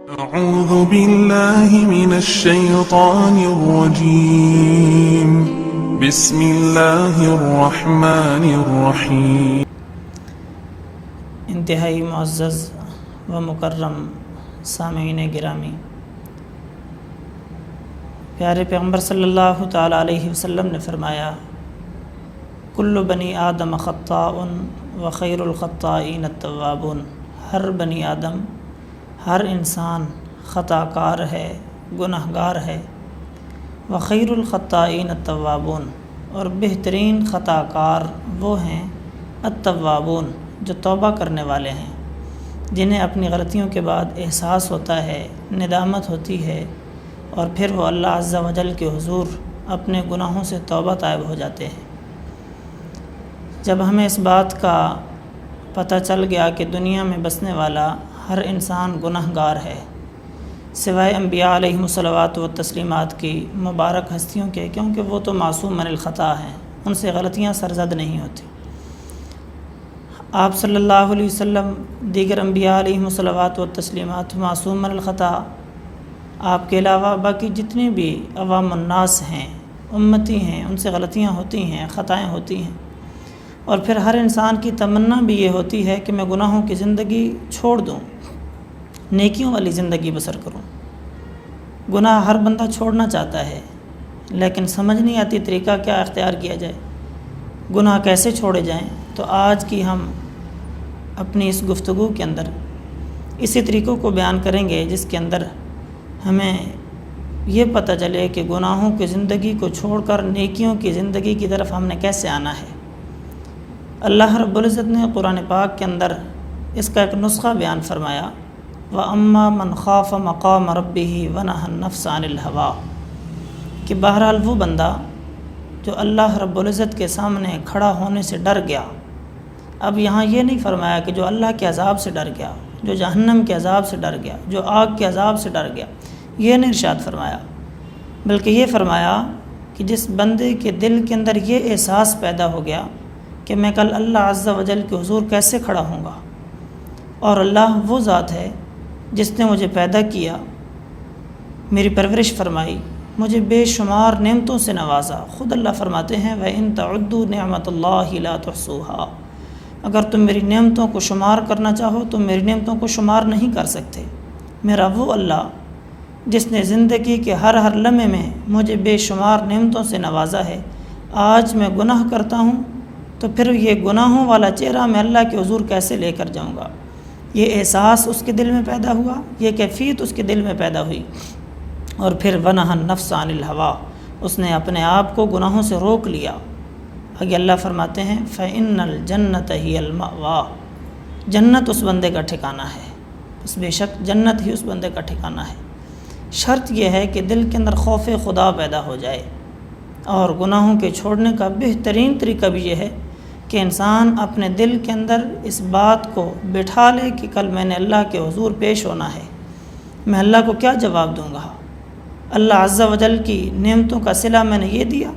أعوذ بالله من الشيطان الرجيم بسم الله الرحمن الرحیم۔ انتہائی معزز و مکرم سامعین گرامی، پیارے پیغمبر صلی اللہ تعالیٰ علیہ وسلم نے فرمایا، کل بنی آدم خطاء و خیر الخطائین التوابون۔ ہر بنی آدم، ہر انسان خطا کار ہے، گناہ گار ہے۔ وخیر الخطائین التوابون، اور بہترین خطا کار وہ ہیں التوابون جو توبہ کرنے والے ہیں، جنہیں اپنی غلطیوں کے بعد احساس ہوتا ہے، ندامت ہوتی ہے، اور پھر وہ اللہ عز و جل کے حضور اپنے گناہوں سے توبہ طائب ہو جاتے ہیں۔ جب ہمیں اس بات کا پتہ چل گیا کہ دنیا میں بسنے والا ہر انسان گناہ گار ہے، سوائے انبیاء علیہم الصلوات و تسلیمات کی مبارک ہستیوں کے، کیونکہ وہ تو معصوم من الخطا ہیں، ان سے غلطیاں سرزد نہیں ہوتی۔ آپ صلی اللہ علیہ وسلم، دیگر انبیاء علیہم الصلوات و تسلیمات معصوم من الخطا، آپ کے علاوہ باقی جتنے بھی عوام الناس ہیں، امتی ہیں، ان سے غلطیاں ہوتی ہیں، خطائیں ہوتی ہیں، اور پھر ہر انسان کی تمنا بھی یہ ہوتی ہے کہ میں گناہوں کی زندگی چھوڑ دوں، نیکیوں والی زندگی بسر کروں۔ گناہ ہر بندہ چھوڑنا چاہتا ہے، لیکن سمجھ نہیں آتی طریقہ کیا اختیار کیا جائے، گناہ کیسے چھوڑے جائیں۔ تو آج کی ہم اپنی اس گفتگو کے اندر اسی طریقوں کو بیان کریں گے، جس کے اندر ہمیں یہ پتہ چلے کہ گناہوں کی زندگی کو چھوڑ کر نیکیوں کی زندگی کی طرف ہم نے کیسے آنا ہے۔ اللہ رب العزت نے قرآن پاک کے اندر اس کا ایک نسخہ بیان فرمایا، وَأَمَّا مَنْ خَافَ مَقَامَ رَبِّهِ وَنَهَى النَّفْسَ عَنِ الْهَوَىٰ، کہ بہرحال وہ بندہ جو اللہ رب العزت کے سامنے کھڑا ہونے سے ڈر گیا۔ اب یہاں یہ نہیں فرمایا کہ جو اللہ کے عذاب سے ڈر گیا، جو جہنم کے عذاب سے ڈر گیا، جو آگ کے عذاب سے ڈر گیا، یہ نہیں ارشاد فرمایا، بلکہ یہ فرمایا کہ جس بندے کے دل کے اندر یہ احساس پیدا ہو گیا کہ میں کل اللہ عز و جل کے حضور کیسے کھڑا ہوں گا، اور اللہ وہ ذات ہے جس نے مجھے پیدا کیا، میری پرورش فرمائی، مجھے بے شمار نعمتوں سے نوازا۔ خود اللہ فرماتے ہیں وَإِن تَعُدُّوا نِعْمَتَ اللَّهِ لَا تُحْصُوهَا، اگر تم میری نعمتوں کو شمار کرنا چاہو تو میری نعمتوں کو شمار نہیں کر سکتے۔ میرا وہ اللہ جس نے زندگی کے ہر لمحے میں مجھے بے شمار نعمتوں سے نوازا ہے، آج میں گناہ کرتا ہوں تو پھر یہ گناہوں والا چہرہ میں اللہ کے حضور کیسے لے کر جاؤں گا۔ یہ احساس اس کے دل میں پیدا ہوا، یہ کیفیت اس کے دل میں پیدا ہوئی، اور پھر وَنَهَى النَّفْسَ عَنِ الْهَوَىٰ، اس نے اپنے آپ کو گناہوں سے روک لیا۔ آگے اللہ فرماتے ہیں فَإِنَّ الْجَنَّةَ هِيَ الْمَأْوَىٰ، جنت اس بندے کا ٹھکانہ ہے، بس بے شک جنت ہی اس بندے کا ٹھکانہ ہے۔ شرط یہ ہے کہ دل کے اندر خوف خدا پیدا ہو جائے، اور گناہوں کے چھوڑنے کا بہترین طریقہ بھی یہ ہے کہ انسان اپنے دل کے اندر اس بات کو بٹھا لے کہ کل میں نے اللہ کے حضور پیش ہونا ہے، میں اللہ کو کیا جواب دوں گا، اللہ عز و جل کی نعمتوں کا صلہ میں نے یہ دیا۔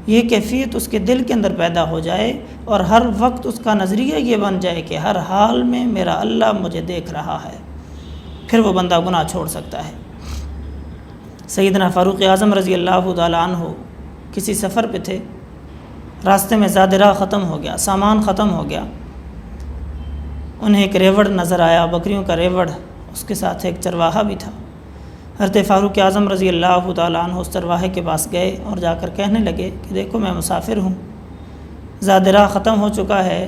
یہ کیفیت اس کے دل کے اندر پیدا ہو جائے، اور ہر وقت اس کا نظریہ یہ بن جائے کہ ہر حال میں میرا اللہ مجھے دیکھ رہا ہے، پھر وہ بندہ گناہ چھوڑ سکتا ہے۔ سیدنا فاروق اعظم رضی اللہ تعالیٰ عنہ کسی سفر پہ تھے، راستے میں زاد راہ ختم ہو گیا، سامان ختم ہو گیا، انہیں ایک ریوڑ نظر آیا، بکریوں کا ریوڑ، اس کے ساتھ ایک چرواہا بھی تھا۔ حضرت فاروق اعظم رضی اللہ تعالیٰ عنہ اس چرواہے کے پاس گئے اور جا کر کہنے لگے کہ دیکھو میں مسافر ہوں، زاد راہ ختم ہو چکا ہے،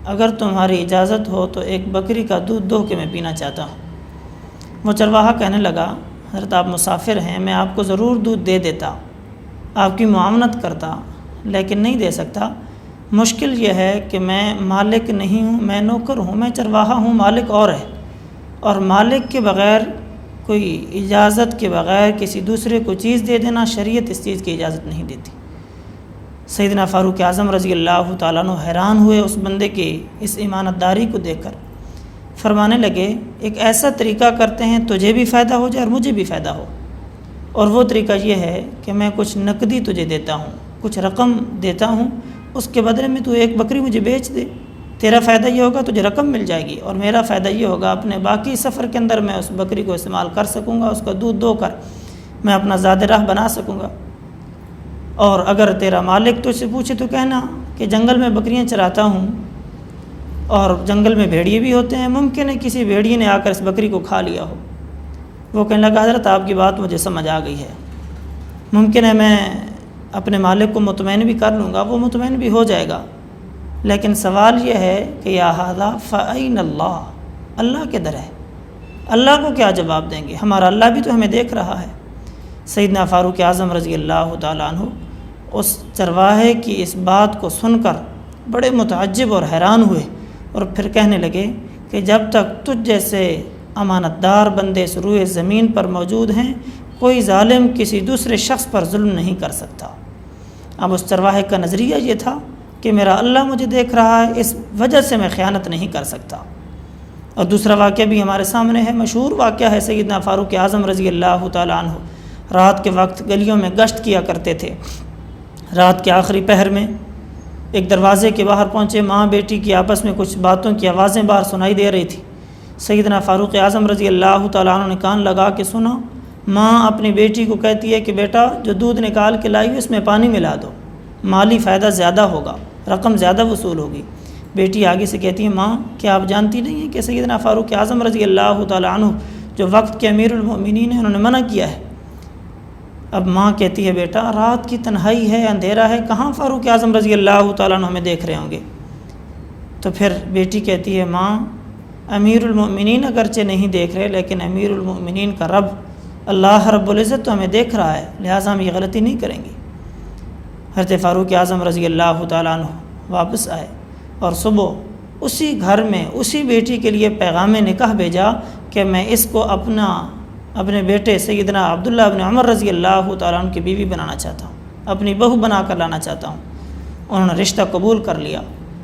اگر تمہاری اجازت ہو تو ایک بکری کا دودھ دو کہ میں پینا چاہتا ہوں۔ وہ چرواہا کہنے لگا حضرت آپ مسافر ہیں، میں آپ کو ضرور دودھ دے دیتا، آپ کی معاونت کرتا، لیکن نہیں دے سکتا۔ مشکل یہ ہے کہ میں مالک نہیں ہوں، میں نوکر ہوں، میں چرواہا ہوں، مالک اور ہے، اور مالک کے بغیر، کوئی اجازت کے بغیر کسی دوسرے کو چیز دے دینا، شریعت اس چیز کی اجازت نہیں دیتی۔ سیدنا فاروق اعظم رضی اللہ تعالیٰ عنہ حیران ہوئے اس بندے کی اس امانت داری کو دیکھ کر، فرمانے لگے ایک ایسا طریقہ کرتے ہیں تجھے بھی فائدہ ہو جائے اور مجھے بھی فائدہ ہو، اور وہ طریقہ یہ ہے کہ میں کچھ نقدی تجھے دیتا ہوں، کچھ رقم دیتا ہوں، اس کے بدلے میں تو ایک بکری مجھے بیچ دے، تیرا فائدہ یہ ہوگا تجھے رقم مل جائے گی، اور میرا فائدہ یہ ہوگا اپنے باقی سفر کے اندر میں اس بکری کو استعمال کر سکوں گا، اس کا دودھ دو کر میں اپنا زاد راہ بنا سکوں گا۔ اور اگر تیرا مالک تجھ سے پوچھے تو کہنا کہ جنگل میں بکریاں چراتا ہوں اور جنگل میں بھیڑیے بھی ہوتے ہیں، ممکن ہے کسی بھیڑیے نے آ کر اس بکری کو کھا لیا ہو۔ وہ کہنے لگا حضرت آپ کی بات مجھے سمجھ آ گئی ہے، ممکن ہے میں اپنے مالک کو مطمئن بھی کر لوں گا، وہ مطمئن بھی ہو جائے گا، لیکن سوال یہ ہے کہ یا ھذا فأین اللہ، اللہ کدھر ہے؟ اللہ کو کیا جواب دیں گے؟ ہمارا اللہ بھی تو ہمیں دیکھ رہا ہے۔ سیدنا فاروق اعظم رضی اللہ تعالیٰ عنہ اس چرواہے کی اس بات کو سن کر بڑے متعجب اور حیران ہوئے، اور پھر کہنے لگے کہ جب تک تجھ جیسے امانت دار بندے اس روئے زمین پر موجود ہیں، کوئی ظالم کسی دوسرے شخص پر ظلم نہیں کر سکتا۔ اب اس چرواہے کا نظریہ یہ تھا کہ میرا اللہ مجھے دیکھ رہا ہے، اس وجہ سے میں خیانت نہیں کر سکتا۔ اور دوسرا واقعہ بھی ہمارے سامنے ہے، مشہور واقعہ ہے سیدنا فاروق اعظم رضی اللہ تعالیٰ عنہ رات کے وقت گلیوں میں گشت کیا کرتے تھے۔ رات کے آخری پہر میں ایک دروازے کے باہر پہنچے، ماں بیٹی کی آپس میں کچھ باتوں کی آوازیں باہر سنائی دے رہی تھی۔ سیدنا فاروق اعظم رضی اللہ تعالیٰ عنہ نے کان لگا کے سنا، ماں اپنی بیٹی کو کہتی ہے کہ بیٹا جو دودھ نکال کے لائی اس میں پانی ملا دو، مالی فائدہ زیادہ ہوگا، رقم زیادہ وصول ہوگی۔ بیٹی آگے سے کہتی ہے ماں کیا آپ جانتی نہیں ہیں کہ سیدنا فاروق اعظم رضی اللہ تعالیٰ عنہ جو وقت کے امیر المؤمنین ہیں انہوں نے منع کیا ہے۔ اب ماں کہتی ہے بیٹا رات کی تنہائی ہے، اندھیرا ہے، کہاں فاروق اعظم رضی اللہ تعالیٰ عنہ ہمیں دیکھ رہے ہوں گے؟ تو پھر بیٹی کہتی ہے ماں امیر المؤمنین اگرچہ نہیں دیکھ رہے، لیکن امیر المؤمنین کا رب اللہ رب العزت تو ہمیں دیکھ رہا ہے، لہٰذا ہم یہ غلطی نہیں کریں گے۔ حضرت فاروق اعظم رضی اللہ تعالیٰ عنہ واپس آئے اور صبح اسی گھر میں اسی بیٹی کے لیے پیغام نکاح بھیجا کہ میں اس کو اپنے بیٹے سیدنا عبداللہ بن عمر رضی اللہ تعالیٰ عنہ کی بیوی بنانا چاہتا ہوں، اپنی بہو بنا کر لانا چاہتا ہوں۔ انہوں نے رشتہ قبول کر لیا،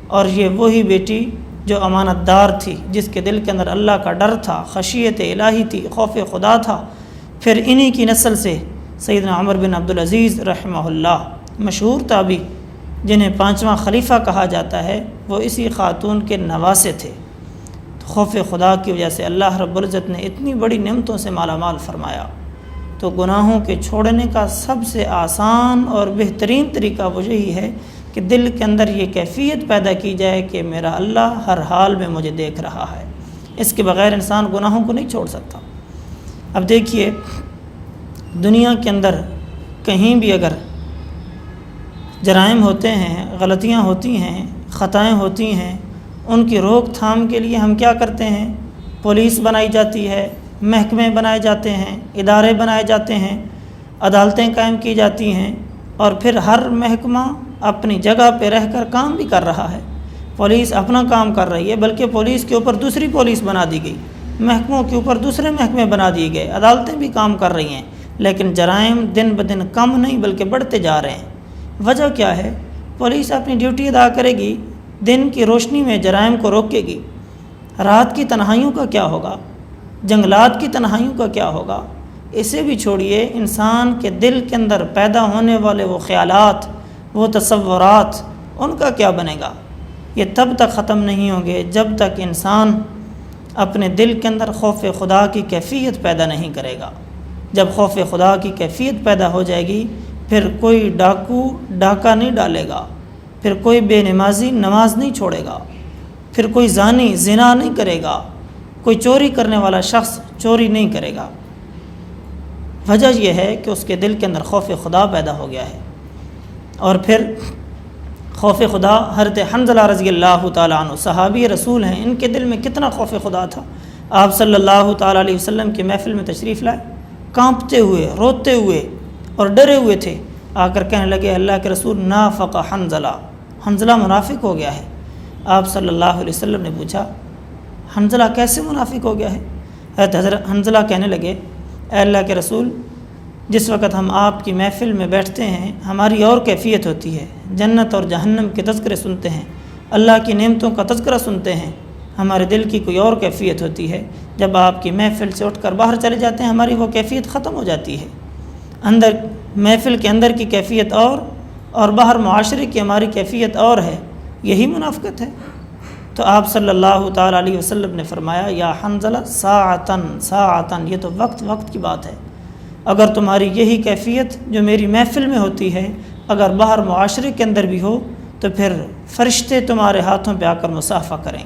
اور یہ وہی بیٹی جو امانت دار تھی، جس کے دل کے اندر اللہ کا ڈر تھا، خشیت الہی تھی، خوف خدا تھا، پھر انہی کی نسل سے سیدنا عمر بن عبدالعزیز رحمہ اللہ مشہور تابعی جنہیں 5واں خلیفہ کہا جاتا ہے، وہ اسی خاتون کے نواسے تھے۔ خوف خدا کی وجہ سے اللہ رب العزت نے اتنی بڑی نعمتوں سے مالا مال فرمایا، تو گناہوں کے چھوڑنے کا سب سے آسان اور بہترین طریقہ وہ یہی ہے کہ دل کے اندر یہ کیفیت پیدا کی جائے کہ میرا اللہ ہر حال میں مجھے دیکھ رہا ہے۔ اس کے بغیر انسان گناہوں کو نہیں چھوڑ سکتا۔ اب دیکھیے دنیا کے اندر کہیں بھی اگر جرائم ہوتے ہیں، غلطیاں ہوتی ہیں، خطائیں ہوتی ہیں، ان کی روک تھام کے لیے ہم کیا کرتے ہیں؟ پولیس بنائی جاتی ہے، محکمے بنائے جاتے ہیں، ادارے بنائے جاتے ہیں، عدالتیں قائم کی جاتی ہیں، اور پھر ہر محکمہ اپنی جگہ پہ رہ کر کام بھی کر رہا ہے۔ پولیس اپنا کام کر رہی ہے، بلکہ پولیس کے اوپر دوسری پولیس بنا دی گئی، محکموں کے اوپر دوسرے محکمے بنا دیے گئے، عدالتیں بھی کام کر رہی ہیں، لیکن جرائم دن بدن کم نہیں بلکہ بڑھتے جا رہے ہیں۔ وجہ کیا ہے؟ پولیس اپنی ڈیوٹی ادا کرے گی، دن کی روشنی میں جرائم کو روکے گی، رات کی تنہائیوں کا کیا ہوگا؟ جنگلات کی تنہائیوں کا کیا ہوگا؟ اسے بھی چھوڑیے، انسان کے دل کے اندر پیدا ہونے والے وہ خیالات، وہ تصورات، ان کا کیا بنے گا؟ یہ تب تک ختم نہیں ہوں گے جب تک انسان اپنے دل کے اندر خوف خدا کی کیفیت پیدا نہیں کرے گا۔ جب خوف خدا کی کیفیت پیدا ہو جائے گی، پھر کوئی ڈاکو ڈاکہ نہیں ڈالے گا، پھر کوئی بے نمازی نماز نہیں چھوڑے گا، پھر کوئی زانی زنا نہیں کرے گا، کوئی چوری کرنے والا شخص چوری نہیں کرے گا۔ وجہ یہ ہے کہ اس کے دل کے اندر خوف خدا پیدا ہو گیا ہے۔ اور پھر خوف خدا، حضرت حنظلہ رضی اللہ تعالیٰ عنہ صحابی رسول ہیں، ان کے دل میں کتنا خوف خدا تھا۔ آپ صلی اللہ تعالیٰ علیہ وسلم کی محفل میں تشریف لائے، کانپتے ہوئے، روتے ہوئے اور ڈرے ہوئے تھے، آ کر کہنے لگے اللہ کے رسول نافق حنظلہ، حنظلہ منافق ہو گیا ہے۔ آپ صلی اللہ علیہ وسلم نے پوچھا حنظلہ کیسے منافق ہو گیا ہے؟ حضرت حنظلہ کہنے لگے اے اللہ کے رسول، جس وقت ہم آپ کی محفل میں بیٹھتے ہیں ہماری اور کیفیت ہوتی ہے، جنت اور جہنم کے تذکرے سنتے ہیں، اللہ کی نعمتوں کا تذکرہ سنتے ہیں، ہمارے دل کی کوئی اور کیفیت ہوتی ہے۔ جب آپ کی محفل سے اٹھ کر باہر چلے جاتے ہیں ہماری وہ کیفیت ختم ہو جاتی ہے۔ اندر محفل کے اندر کی کیفیت اور باہر معاشرے کی ہماری کیفیت اور ہے، یہی منافقت ہے۔ تو آپ صلی اللہ تعالیٰ علیہ وسلم نے فرمایا یا حنظلہ ساعتن ساعتن، یہ تو وقت وقت کی بات ہے، اگر تمہاری یہی کیفیت جو میری محفل میں ہوتی ہے اگر باہر معاشرے کے اندر بھی ہو تو پھر فرشتے تمہارے ہاتھوں پہ آ کر مصافحہ کریں۔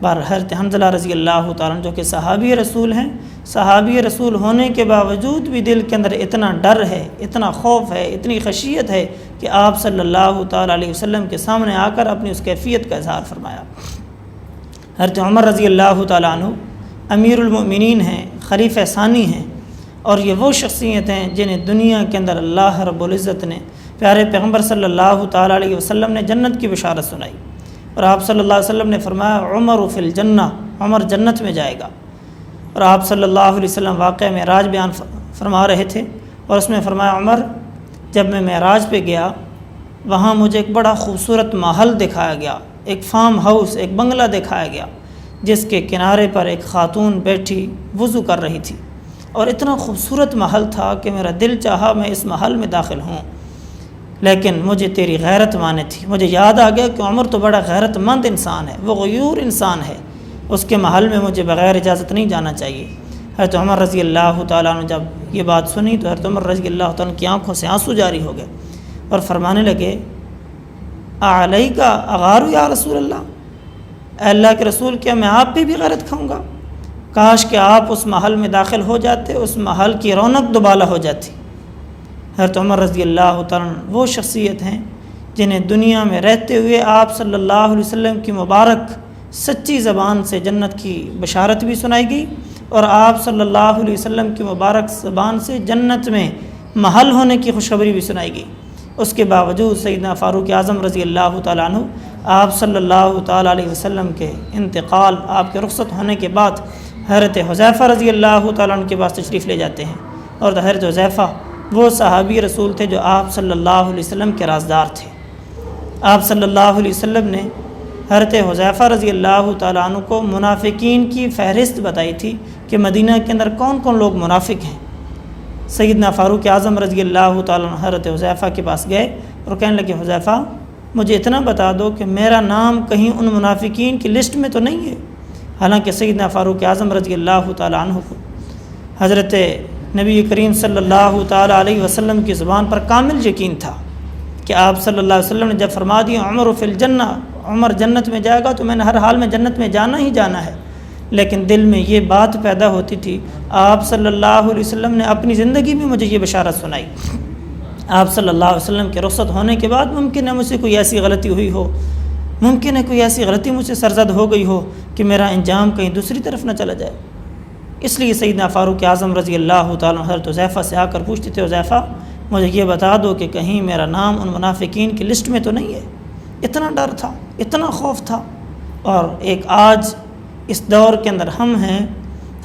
حضرت حنظلہ رضی اللہ تعالیٰ عنہ جو کہ صحابی رسول ہیں، صحابی رسول ہونے کے باوجود بھی دل کے اندر اتنا ڈر ہے، اتنا خوف ہے، اتنی خشیت ہے کہ آپ صلی اللہ تعالیٰ علیہ وسلم کے سامنے آ کر اپنی اس کیفیت کا اظہار فرمایا۔ حضرت عمر رضی اللہ تعالیٰ عنہ امیر المؤمنین ہیں، خلیفہ ثانی ہیں، اور یہ وہ شخصیت ہیں جنہیں دنیا کے اندر اللہ رب العزت نے پیارے پیغمبر صلی اللہ تعالیٰ علیہ وسلم نے جنت کی بشارت سنائی، اور آپ صلی اللہ علیہ وسلم نے فرمایا عمر فی الجنہ، عمر جنت میں جائے گا۔ اور آپ صلی اللہ علیہ وسلم واقعہ معراج بیان فرما رہے تھے، اور اس میں فرمایا عمر جب میں معراج پہ گیا وہاں مجھے ایک بڑا خوبصورت محل دکھایا گیا، ایک فارم ہاؤس، ایک بنگلہ دکھایا گیا جس کے کنارے پر ایک خاتون بیٹھی وضو کر رہی تھی، اور اتنا خوبصورت محل تھا کہ میرا دل چاہا میں اس محل میں داخل ہوں، لیکن مجھے تیری غیرت مانے تھی۔ مجھے یاد آ گیا کہ عمر تو بڑا غیرت مند انسان ہے، وہ غیور انسان ہے، اس کے محل میں مجھے بغیر اجازت نہیں جانا چاہیے۔ حضرت عمر رضی اللہ تعالیٰ عنہ جب یہ بات سنی تو حضرت عمر رضی اللہ تعالیٰ عنہ کی آنکھوں سے آنسو جاری ہو گئے اور فرمانے لگے اعلیک اغار یا رسول اللہ، اے اللہ کے رسول کیا میں آپ پہ بھی غیرت کھاؤں گا؟ کاش کہ آپ اس محل میں داخل ہو جاتے، اس محل کی رونق دوبالا ہو جاتی۔ حضرت عمر رضی اللہ تعالیٰ عنہ وہ شخصیت ہیں جنہیں دنیا میں رہتے ہوئے آپ صلی اللہ علیہ وسلم کی مبارک سچی زبان سے جنت کی بشارت بھی سنائی گئی، اور آپ صلی اللہ علیہ وسلم کی مبارک زبان سے جنت میں محل ہونے کی خوشخبری بھی سنائی گئی۔ اس کے باوجود سیدنا فاروق اعظم رضی اللہ تعالیٰ عنہ آپ صلی اللہ تعالیٰ علیہ وسلم کے انتقال، آپ کے رخصت ہونے کے بعد حضرت حذیفہ رضی اللہ تعالیٰ عنہ کے پاس تشریف لے جاتے ہیں، اور حضرت حذیفہ وہ صحابی رسول تھے جو آپ صلی اللہ علیہ وسلم کے رازدار تھے۔ آپ صلی اللہ علیہ وسلم نے حضرت حذیفہ رضی اللہ تعالیٰ عنہ کو منافقین کی فہرست بتائی تھی کہ مدینہ کے اندر کون کون لوگ منافق ہیں۔ سیدنا فاروق اعظم رضی اللہ تعالیٰ عنہ حضرت حذیفہ کے پاس گئے اور کہنے لگے حذیفہ مجھے اتنا بتا دو کہ میرا نام کہیں ان منافقین کی لسٹ میں تو نہیں ہے؟ حالانکہ سیدنا فاروق اعظم رضی اللہ تعالیٰ عنہ کو حضرت نبی کریم صلی اللہ تعالیٰ علیہ وسلم کی زبان پر کامل یقین تھا کہ آپ صلی اللہ علیہ وسلم نے جب فرما دیا عمر فی الجنہ، عمر جنت میں جائے گا، تو میں نے ہر حال میں جنت میں جانا ہی جانا ہے، لیکن دل میں یہ بات پیدا ہوتی تھی آپ صلی اللہ علیہ وسلم نے اپنی زندگی میں مجھے یہ بشارت سنائی، آپ صلی اللہ علیہ وسلم کے رخصت ہونے کے بعد ممکن ہے مجھ سے کوئی ایسی غلطی ہوئی ہو، ممکن ہے کوئی ایسی غلطی مجھ سے سرزد ہو گئی ہو کہ میرا انجام کہیں دوسری طرف نہ چلا جائے۔ اس لیے سیدنا فاروق اعظم رضی اللہ تعالیٰ عنہ حضرت حذیفہ سے آ کر پوچھتے تھے حذیفہ مجھے یہ بتا دو کہ کہیں میرا نام ان منافقین کی لسٹ میں تو نہیں ہے۔ اتنا ڈر تھا، اتنا خوف تھا۔ اور ایک آج اس دور کے اندر ہم ہیں،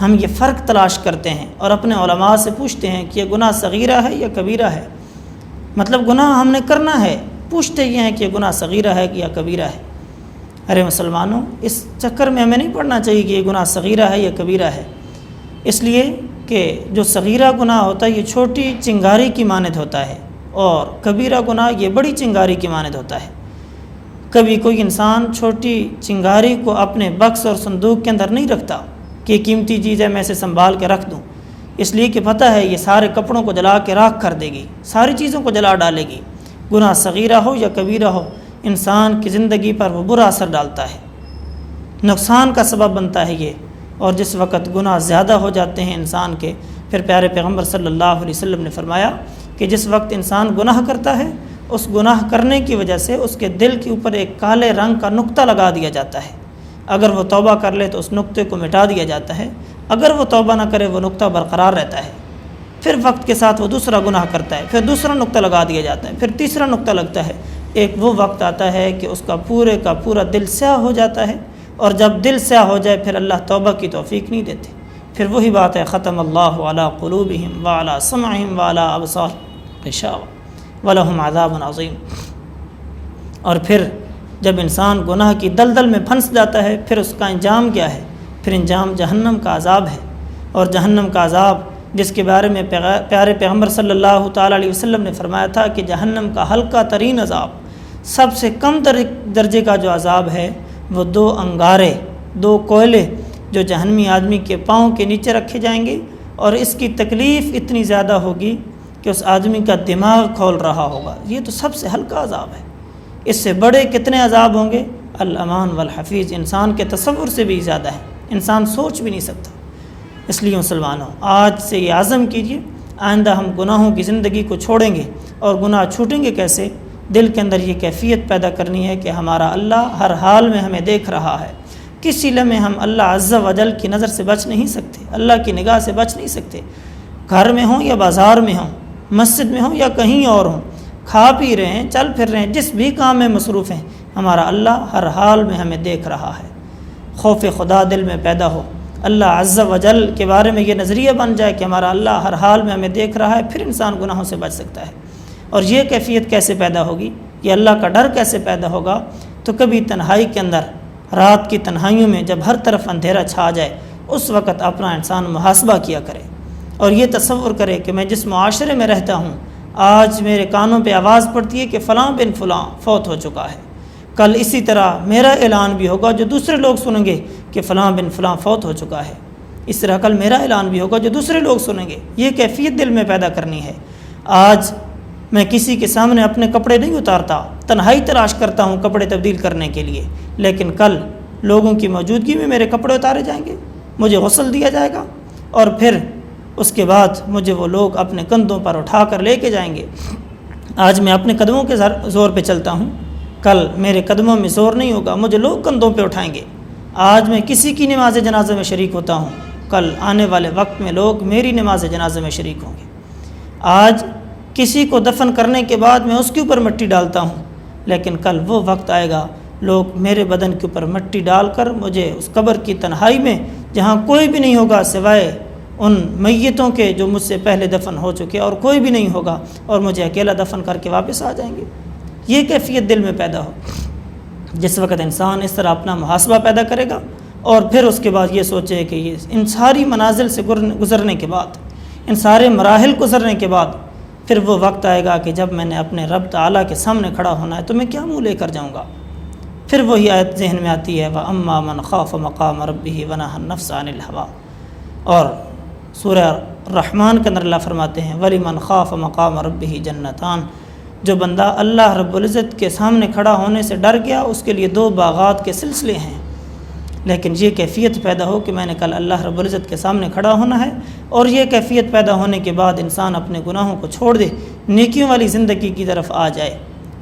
ہم یہ فرق تلاش کرتے ہیں اور اپنے علماء سے پوچھتے ہیں کہ یہ گناہ صغیرہ ہے یا کبیرہ ہے، مطلب گناہ ہم نے کرنا ہے، پوچھتے یہ ہیں کہ یہ گناہ صغیرہ ہے یا کبیرہ ہے۔ ارے مسلمانوں، اس چکر میں ہمیں نہیں پڑنا چاہیے کہ یہ گناہ صغیرہ ہے یا کبیرہ ہے، اس لیے کہ جو صغیرہ گناہ ہوتا ہے یہ چھوٹی چنگاری کی مانند ہوتا ہے، اور کبیرہ گناہ یہ بڑی چنگاری کی مانند ہوتا ہے۔ کبھی کوئی انسان چھوٹی چنگاری کو اپنے بکس اور صندوق کے اندر نہیں رکھتا کہ یہ قیمتی چیز ہے میں اسے سنبھال کے رکھ دوں، اس لیے کہ پتہ ہے یہ سارے کپڑوں کو جلا کے راکھ کر دے گی، ساری چیزوں کو جلا ڈالے گی۔ گناہ صغیرہ ہو یا کبیرہ ہو، انسان کی زندگی پر وہ برا اثر ڈالتا ہے، نقصان کا سبب بنتا ہے یہ۔ اور جس وقت گناہ زیادہ ہو جاتے ہیں انسان کے، پھر پیارے پیغمبر صلی اللہ علیہ وسلم نے فرمایا کہ جس وقت انسان گناہ کرتا ہے، اس گناہ کرنے کی وجہ سے اس کے دل کے اوپر ایک کالے رنگ کا نقطہ لگا دیا جاتا ہے، اگر وہ توبہ کر لے تو اس نقطے کو مٹا دیا جاتا ہے، اگر وہ توبہ نہ کرے وہ نقطہ برقرار رہتا ہے۔ پھر وقت کے ساتھ وہ دوسرا گناہ کرتا ہے، پھر دوسرا نقطہ لگا دیا جاتا ہے، پھر تیسرا نقطہ لگتا ہے، ایک وہ وقت آتا ہے کہ اس کا پورے کا پورا دل سیاہ ہو جاتا ہے، اور جب دل سیاہ ہو جائے پھر اللہ توبہ کی توفیق نہیں دیتے۔ پھر وہی بات ہے ختم اللہ علی قلوبہم وعلی سمعہم وعلی ابصارہم غشاوہ ولہم عذاب عظیم۔ اور پھر جب انسان گناہ کی دلدل میں پھنس جاتا ہے پھر اس کا انجام کیا ہے؟ پھر انجام جہنم کا عذاب ہے، اور جہنم کا عذاب جس کے بارے میں پیارے پیغمبر صلی اللہ تعالیٰ علیہ وسلم نے فرمایا تھا کہ جہنم کا ہلکا ترین عذاب، سب سے کم درجے کا جو عذاب ہے وہ 2 انگارے، 2 کوئلے جو جہنمی آدمی کے پاؤں کے نیچے رکھے جائیں گے، اور اس کی تکلیف اتنی زیادہ ہوگی کہ اس آدمی کا دماغ کھول رہا ہوگا۔ یہ تو سب سے ہلکا عذاب ہے، اس سے بڑے کتنے عذاب ہوں گے؟ الامان والحفیظ انسان کے تصور سے بھی زیادہ ہے، انسان سوچ بھی نہیں سکتا۔ اس لیے مسلمانوں، آج سے یہ عزم کیجئے، آئندہ ہم گناہوں کی زندگی کو چھوڑیں گے۔ اور گناہ چھوٹیں گے کیسے؟ دل کے اندر یہ کیفیت پیدا کرنی ہے کہ ہمارا اللہ ہر حال میں ہمیں دیکھ رہا ہے۔ کسی لمحے ہم اللہ عز و جل کی نظر سے بچ نہیں سکتے، اللہ کی نگاہ سے بچ نہیں سکتے۔ گھر میں ہوں یا بازار میں ہوں، مسجد میں ہوں یا کہیں اور ہوں، کھا پی رہے ہیں، چل پھر رہے ہیں، جس بھی کام میں مصروف ہیں، ہمارا اللہ ہر حال میں ہمیں دیکھ رہا ہے۔ خوف خدا دل میں پیدا ہو، اللہ عز و جل کے بارے میں یہ نظریہ بن جائے کہ ہمارا اللہ ہر حال میں ہمیں دیکھ رہا ہے، پھر انسان گناہوں سے بچ سکتا ہے۔ اور یہ کیفیت کیسے پیدا ہوگی؟ یہ اللہ کا ڈر کیسے پیدا ہوگا؟ تو کبھی تنہائی کے اندر، رات کی تنہائیوں میں جب ہر طرف اندھیرا چھا جائے، اس وقت اپنا انسان محاسبہ کیا کرے اور یہ تصور کرے کہ میں جس معاشرے میں رہتا ہوں، آج میرے کانوں پہ آواز پڑتی ہے کہ فلاں بن فلاں فوت ہو چکا ہے، کل اسی طرح میرا اعلان بھی ہوگا جو دوسرے لوگ سنیں گے کہ فلاں بن فلاں فوت ہو چکا ہے، اس طرح کل میرا اعلان بھی ہوگا جو دوسرے لوگ سنیں گے۔ یہ کیفیت دل میں پیدا کرنی ہے۔ آج میں کسی کے سامنے اپنے کپڑے نہیں اتارتا، تنہائی تلاش کرتا ہوں کپڑے تبدیل کرنے کے لیے، لیکن کل لوگوں کی موجودگی میں میرے کپڑے اتارے جائیں گے، مجھے غسل دیا جائے گا، اور پھر اس کے بعد مجھے وہ لوگ اپنے کندھوں پر اٹھا کر لے کے جائیں گے۔ آج میں اپنے قدموں کے زور پہ چلتا ہوں، کل میرے قدموں میں زور نہیں ہوگا، مجھے لوگ کندھوں پہ اٹھائیں گے۔ آج میں کسی کی نماز جنازہ میں شریک ہوتا ہوں، کل آنے والے وقت میں لوگ میری نماز جنازہ میں شریک ہوں گے۔ آج کسی کو دفن کرنے کے بعد میں اس کے اوپر مٹی ڈالتا ہوں، لیکن کل وہ وقت آئے گا لوگ میرے بدن کے اوپر مٹی ڈال کر مجھے اس قبر کی تنہائی میں، جہاں کوئی بھی نہیں ہوگا سوائے ان میتوں کے جو مجھ سے پہلے دفن ہو چکے، اور کوئی بھی نہیں ہوگا، اور مجھے اکیلا دفن کر کے واپس آ جائیں گے۔ یہ کیفیت دل میں پیدا ہو، جس وقت انسان اس طرح اپنا محاسبہ پیدا کرے گا، اور پھر اس کے بعد یہ سوچے کہ یہ ان ساری منازل سے گزرنے کے بعد، ان سارے مراحل گزرنے کے بعد، پھر وہ وقت آئے گا کہ جب میں نے اپنے رب تعالیٰ کے سامنے کھڑا ہونا ہے تو میں کیا منہ لے کر جاؤں گا۔ پھر وہی آیت ذہن میں آتی ہے، وَأَمَّا مَنْ خَافَ مَقَامَ رَبِّهِ وَنَهَى النَّفْسَ عَنِ الْهَوَىٰ، اور سورہ الرحمن کے اندر اللہ فرماتے ہیں وَلِمَنْ خَافَ مَقَامَ رَبِّهِ جَنَّتَانِ، جو بندہ اللہ رب العزت کے سامنے کھڑا ہونے سے ڈر گیا، اس کے لیے 2 باغات کے سلسلے ہیں۔ لیکن یہ کیفیت پیدا ہو کہ میں نے کل اللہ رب العزت کے سامنے کھڑا ہونا ہے، اور یہ کیفیت پیدا ہونے کے بعد انسان اپنے گناہوں کو چھوڑ دے، نیکیوں والی زندگی کی طرف آ جائے،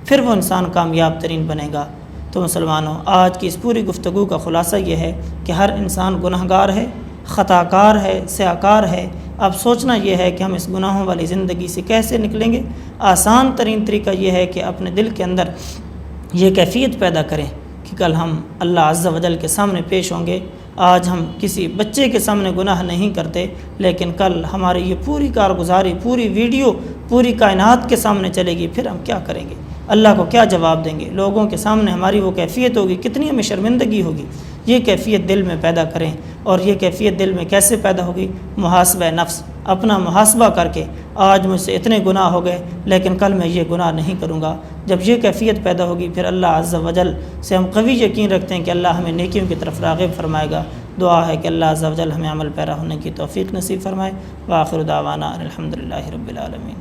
پھر وہ انسان کامیاب ترین بنے گا۔ تو مسلمانوں، آج کی اس پوری گفتگو کا خلاصہ یہ ہے کہ ہر انسان گناہ گار ہے، خطا کار ہے، سیاہ کار ہے۔ اب سوچنا یہ ہے کہ ہم اس گناہوں والی زندگی سے کیسے نکلیں گے۔ آسان ترین طریقہ یہ ہے کہ اپنے دل کے اندر یہ کیفیت پیدا کریں کہ کل ہم اللہ عز و جل کے سامنے پیش ہوں گے۔ آج ہم کسی بچے کے سامنے گناہ نہیں کرتے، لیکن کل ہماری یہ پوری کارگزاری، پوری ویڈیو پوری کائنات کے سامنے چلے گی، پھر ہم کیا کریں گے؟ اللہ کو کیا جواب دیں گے؟ لوگوں کے سامنے ہماری وہ کیفیت ہوگی، کتنی ہمیں شرمندگی ہوگی۔ یہ کیفیت دل میں پیدا کریں، اور یہ کیفیت دل میں کیسے پیدا ہوگی؟ محاسبہ نفس، اپنا محاسبہ کر کے آج مجھ سے اتنے گناہ ہو گئے، لیکن کل میں یہ گناہ نہیں کروں گا۔ جب یہ کیفیت پیدا ہوگی، پھر اللہ عز و جل سے ہم قوی یقین رکھتے ہیں کہ اللہ ہمیں نیکیوں کی طرف راغب فرمائے گا۔ دعا ہے کہ اللہ عز و جل ہمیں عمل پیرا ہونے کی توفیق نصیب فرمائے۔ وآخر دعوانا الحمدللہ رب العالمین۔